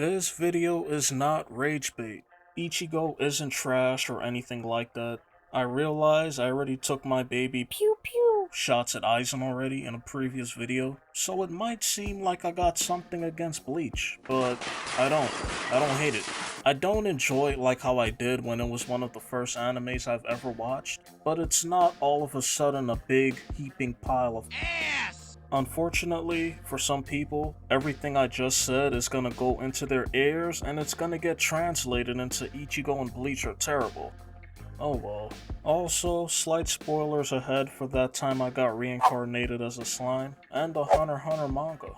This video is not rage bait. Ichigo isn't trash or anything like that. I realize I already took my baby pew pew shots at Aizen already in a previous video, so it might seem like I got something against Bleach, but I don't. I don't hate it. I don't enjoy it like how I did when it was one of the first animes I've ever watched, but it's not all of a sudden a big heaping pile of ass. Unfortunately, for some people, everything I just said is gonna go into their ears and it's gonna get translated into Ichigo and Bleach are terrible. Oh well. Also, slight spoilers ahead for that time I got reincarnated as a slime, and the Hunter x Hunter manga.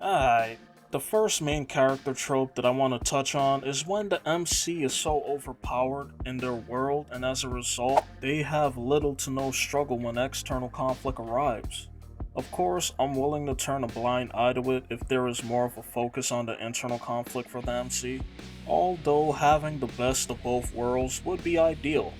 Alright, the first main character trope that I want to touch on is when the MC is so overpowered in their world and as a result, they have little to no struggle when external conflict arrives. Of course, I'm willing to turn a blind eye to it if there is more of a focus on the internal conflict for the MC, although having the best of both worlds would be ideal.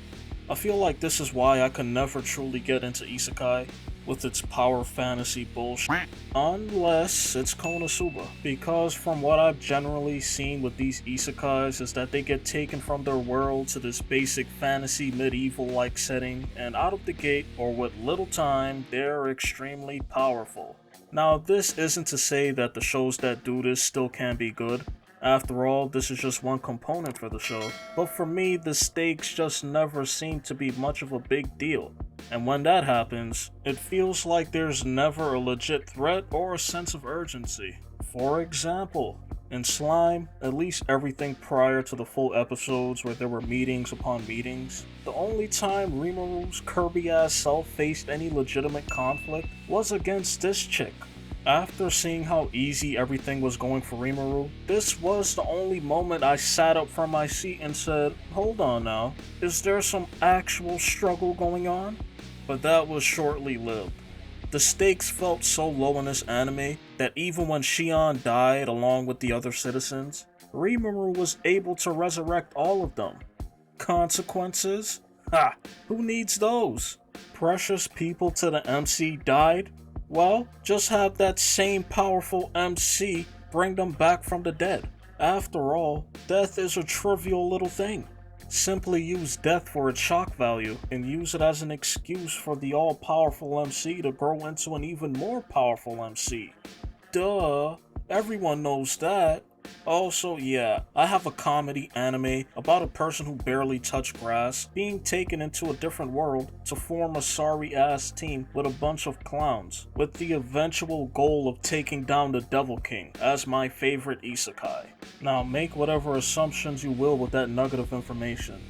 I feel like this is why I could never truly get into isekai with its power fantasy bullshit, unless it's Konosuba, because from what I've generally seen with these isekais is that they get taken from their world to this basic fantasy medieval-like setting, and out of the gate, or with little time, they're extremely powerful. Now this isn't to say that the shows that do this still can be good. After all, this is just one component for the show, but for me, the stakes just never seem to be much of a big deal. And when that happens, it feels like there's never a legit threat or a sense of urgency. For example, in Slime, at least everything prior to the full episodes where there were meetings upon meetings, the only time Rimaru's Kirby-ass self faced any legitimate conflict was against this chick. After seeing how easy everything was going for Rimuru, this was the only moment I sat up from my seat and said, hold on now, is there some actual struggle going on? But that was shortly lived. The stakes felt so low in this anime that even when Shion died along with the other citizens, Rimuru was able to resurrect all of them. Consequences? Ha! Who needs those? Precious people to the MC died? Well, just have that same powerful MC bring them back from the dead. After all, death is a trivial little thing. Simply use death for its shock value and use it as an excuse for the all-powerful MC to grow into an even more powerful MC. Duh, everyone knows that. Also, yeah, I have a comedy anime about a person who barely touched grass being taken into a different world to form a sorry-ass team with a bunch of clowns, with the eventual goal of taking down the Devil King as my favorite isekai. Now make whatever assumptions you will with that nugget of information.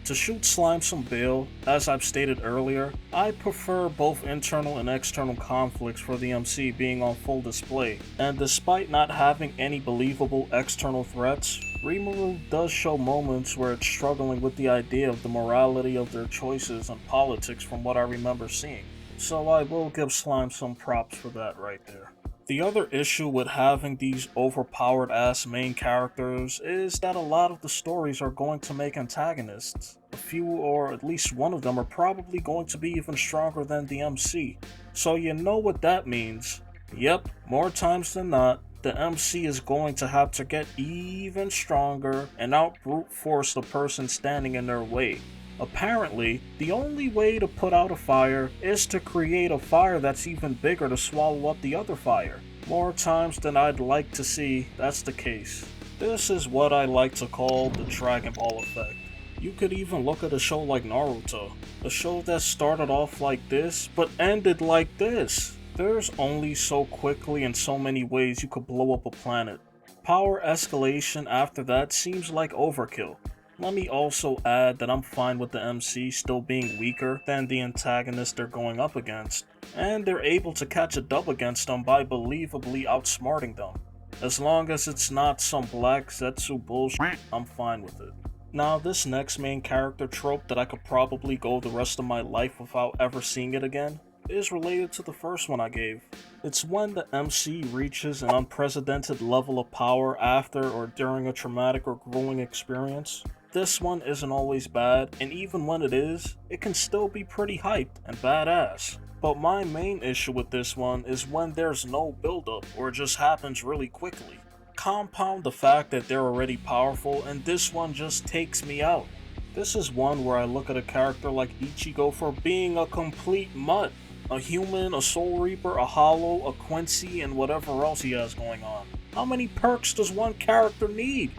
To shoot Slime some bail, as I've stated earlier, I prefer both internal and external conflicts for the MC being on full display, and despite not having any believable external threats, Rimuru does show moments where it's struggling with the idea of the morality of their choices and politics from what I remember seeing, so I will give Slime some props for that right there. The other issue with having these overpowered ass main characters is that a lot of the stories are going to make antagonists. A few or at least one of them are probably going to be even stronger than the MC. So you know what that means. Yep, more times than not, the MC is going to have to get even stronger and out brute force the person standing in their way. Apparently, the only way to put out a fire is to create a fire that's even bigger to swallow up the other fire. More times than I'd like to see, that's the case. This is what I like to call the Dragon Ball effect. You could even look at a show like Naruto, a show that started off like this, but ended like this. There's only so quickly and so many ways you could blow up a planet. Power escalation after that seems like overkill. Let me also add that I'm fine with the MC still being weaker than the antagonist they're going up against, and they're able to catch a dub against them by believably outsmarting them. As long as it's not some black Zetsu bullshit, I'm fine with it. Now this next main character trope that I could probably go the rest of my life without ever seeing it again is related to the first one I gave. It's when the MC reaches an unprecedented level of power after or during a traumatic or grueling experience. This one isn't always bad, and even when it is, it can still be pretty hyped and badass. But my main issue with this one is when there's no build-up or it just happens really quickly. compound the fact that they're already powerful, and this one just takes me out. This is one where I look at a character like Ichigo for being a complete mutt. A human, a soul reaper, a hollow, a Quincy, and whatever else he has going on. How many perks does one character need?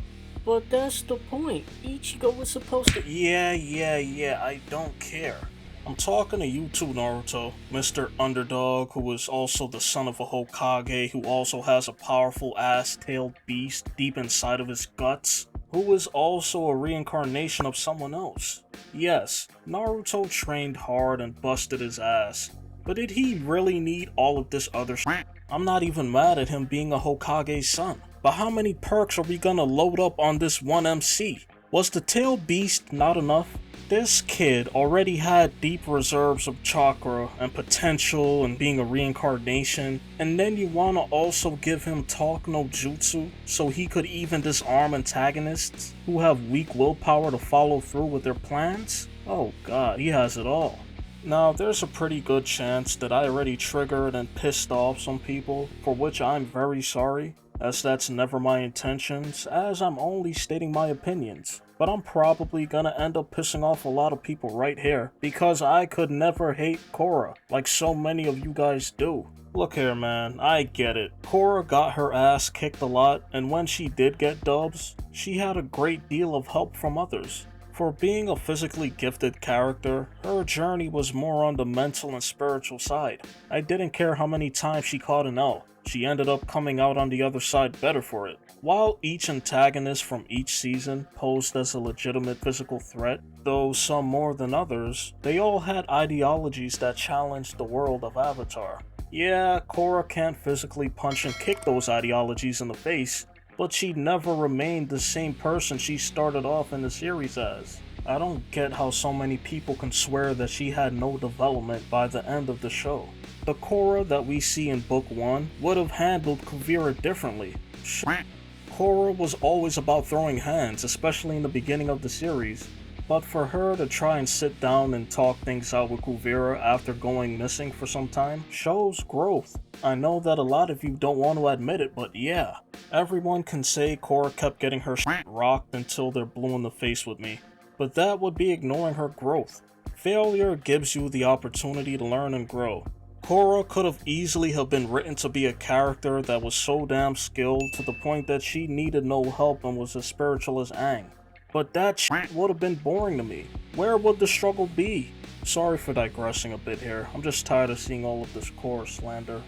But that's the point. Ichigo was supposed to. Yeah, I don't care. I'm talking to you too, Naruto, Mr. Underdog, who is also the son of a Hokage, who also has a powerful ass-tailed beast deep inside of his guts, who is also a reincarnation of someone else. Yes, Naruto trained hard and busted his ass, but did he really need all of this other shit? I'm not even mad at him being a Hokage's son, but how many perks are we gonna load up on this one MC? Was the tailed beast not enough? This kid already had deep reserves of chakra and potential and being a reincarnation, and then you wanna also give him talk no jutsu so he could even disarm antagonists who have weak willpower to follow through with their plans? Oh god, he has it all. Now, there's a pretty good chance that I already triggered and pissed off some people, for which I'm very sorry, as that's never my intentions, as I'm only stating my opinions. But I'm probably gonna end up pissing off a lot of people right here, because I could never hate Korra, like so many of you guys do. Look here man, I get it. Korra got her ass kicked a lot, and when she did get dubs, she had a great deal of help from others. For being a physically gifted character, her journey was more on the mental and spiritual side. I didn't care how many times she caught an L, she ended up coming out on the other side better for it. While each antagonist from each season posed as a legitimate physical threat, though some more than others, they all had ideologies that challenged the world of Avatar. Yeah, Korra can't physically punch and kick those ideologies in the face, but she never remained the same person she started off in the series as. I don't get how so many people can swear that she had no development by the end of the show. The Korra that we see in Book 1 would have handled Kuvira differently. Korra was always about throwing hands, especially in the beginning of the series, but for her to try and sit down and talk things out with Kuvira after going missing for some time shows growth. I know that a lot of you don't want to admit it, but yeah, everyone can say Korra kept getting her shit rocked until they're blue in the face with me, but that would be ignoring her growth. Failure gives you the opportunity to learn and grow. Korra could have easily have been written to be a character that was so damn skilled to the point that she needed no help and was as spiritual as Aang. But that shit would have been boring to me. Where would the struggle be? Sorry for digressing a bit here, I'm just tired of seeing all of this Korra slander.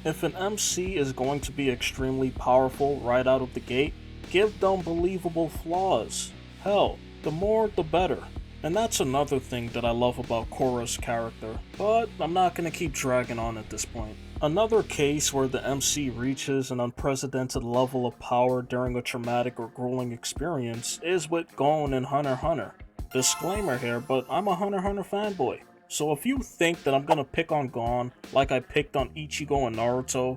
If an MC is going to be extremely powerful right out of the gate, give them believable flaws. Hell, the more the better. And that's another thing that I love about Korra's character, but I'm not gonna keep dragging on at this point. Another case where the MC reaches an unprecedented level of power during a traumatic or grueling experience is with Gon in Hunter x Hunter. Disclaimer here, but I'm a Hunter x Hunter fanboy, so if you think that I'm gonna pick on Gon like I picked on Ichigo and Naruto,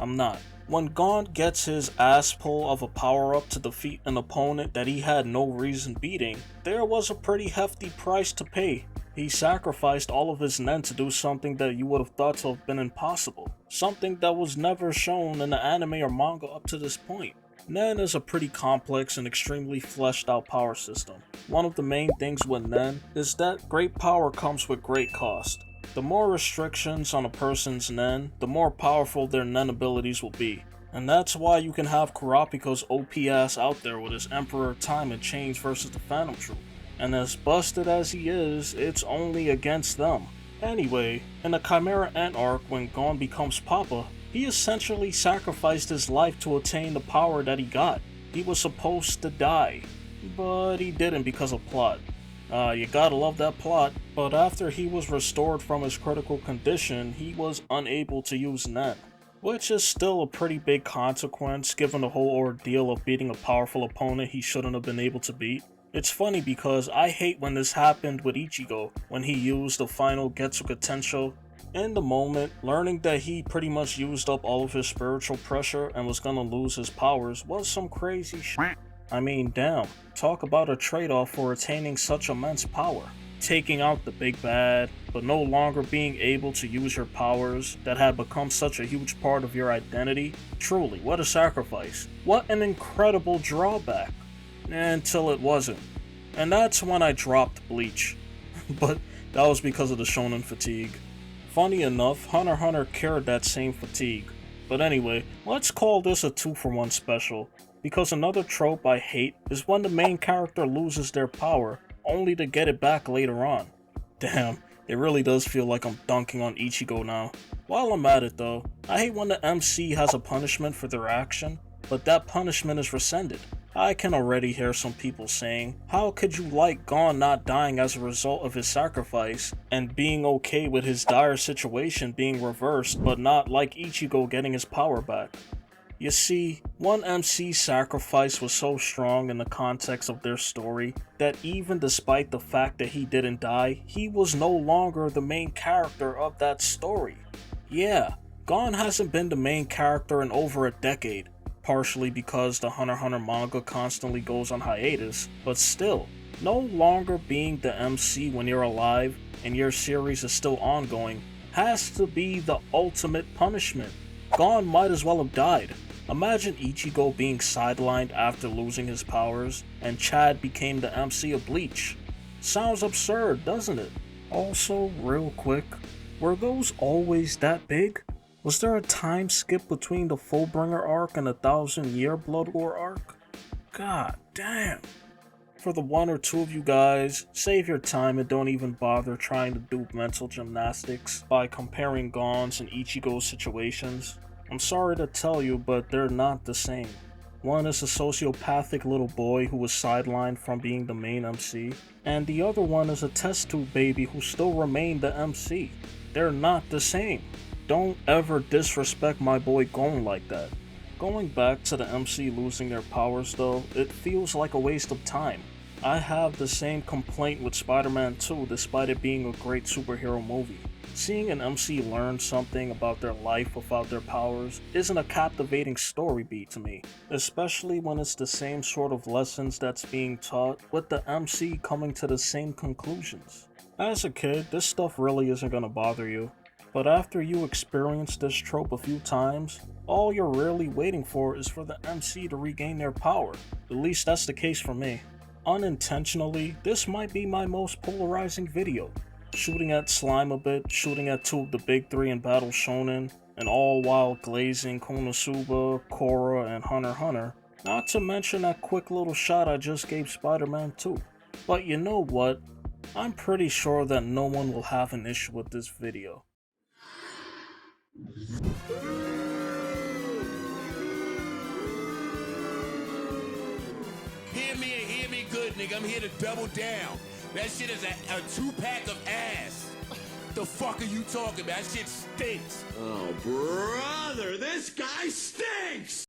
I'm not. When Gon gets his ass pull of a power-up to defeat an opponent that he had no reason beating, there was a pretty hefty price to pay. He sacrificed all of his nen to do something that you would have thought to have been impossible. Something that was never shown in the anime or manga up to this point. Nen is a pretty complex and extremely fleshed out power system. One of the main things with Nen is that great power comes with great cost. The more restrictions on a person's Nen, the more powerful their Nen abilities will be. And that's why you can have Kurapika's OP ass out there with his Emperor Time and Change versus the Phantom Troop. And as busted as he is, it's only against them. Anyway, in the Chimera Ant arc when Gon becomes Papa, he essentially sacrificed his life to attain the power that he got. He was supposed to die, but he didn't because of plot. You gotta love that plot, but after he was restored from his critical condition, he was unable to use Nen, which is still a pretty big consequence given the whole ordeal of beating a powerful opponent he shouldn't have been able to beat. It's funny because I hate when this happened with Ichigo, when he used the final Getsuga Tensho. In the moment, learning that he pretty much used up all of his spiritual pressure and was gonna lose his powers was some crazy shit. I mean, damn, talk about a trade-off for attaining such immense power. taking out the big bad, but no longer being able to use your powers that had become such a huge part of your identity. Truly, what a sacrifice. What an incredible drawback. Until it wasn't. And that's when I dropped Bleach. But that was because of the shonen fatigue. Funny enough, Hunter x Hunter cured that same fatigue. But anyway, let's call this a 2-for-1 special. Because another trope I hate is when the main character loses their power, only to get it back later on. Damn, it really does feel like I'm dunking on Ichigo now. While I'm at it though, I hate when the MC has a punishment for their action, but that punishment is rescinded. I can already hear some people saying, how could you like Gon not dying as a result of his sacrifice, and being okay with his dire situation being reversed, but not like Ichigo getting his power back? You see, one MC's sacrifice was so strong in the context of their story that even despite the fact that he didn't die, he was no longer the main character of that story. Yeah, Gon hasn't been the main character in over a decade, partially because the Hunter x Hunter manga constantly goes on hiatus, but still, no longer being the MC when you're alive and your series is still ongoing has to be the ultimate punishment. Gon might as well have died. Imagine Ichigo being sidelined after losing his powers, and Chad became the MC of Bleach. Sounds absurd, doesn't it? Also, real quick, were those always that big? Was there a time skip between the Fullbringer arc and the 1000-year Blood War arc? God damn. For the one or two of you guys, save your time and don't even bother trying to do mental gymnastics by comparing Gon's and Ichigo's situations. I'm sorry to tell you, but they're not the same. One is a sociopathic little boy who was sidelined from being the main MC, and the other one is a test tube baby who still remained the MC. They're not the same. Don't ever disrespect my boy Gon like that. Going back to the MC losing their powers though, it feels like a waste of time. I have the same complaint with Spider-Man 2 despite it being a great superhero movie. Seeing an MC learn something about their life without their powers isn't a captivating story beat to me, especially when it's the same sort of lessons that's being taught with the MC coming to the same conclusions. As a kid, this stuff really isn't gonna bother you, but after you experience this trope a few times, all you're really waiting for is for the MC to regain their power. At least that's the case for me. Unintentionally, this might be my most polarizing video. Shooting at Slime a bit, shooting at two of the big three in Battle Shonen, and all while glazing Konosuba, Korra, and Hunter x Hunter, not to mention that quick little shot I just gave Spider-Man 2. But you know what? I'm pretty sure that no one will have an issue with this video. Hear me and hear me good, nigga. I'm here to double down. That shit is a 2-pack of ass. The fuck are you talking about? That shit stinks. Oh, brother, this guy stinks!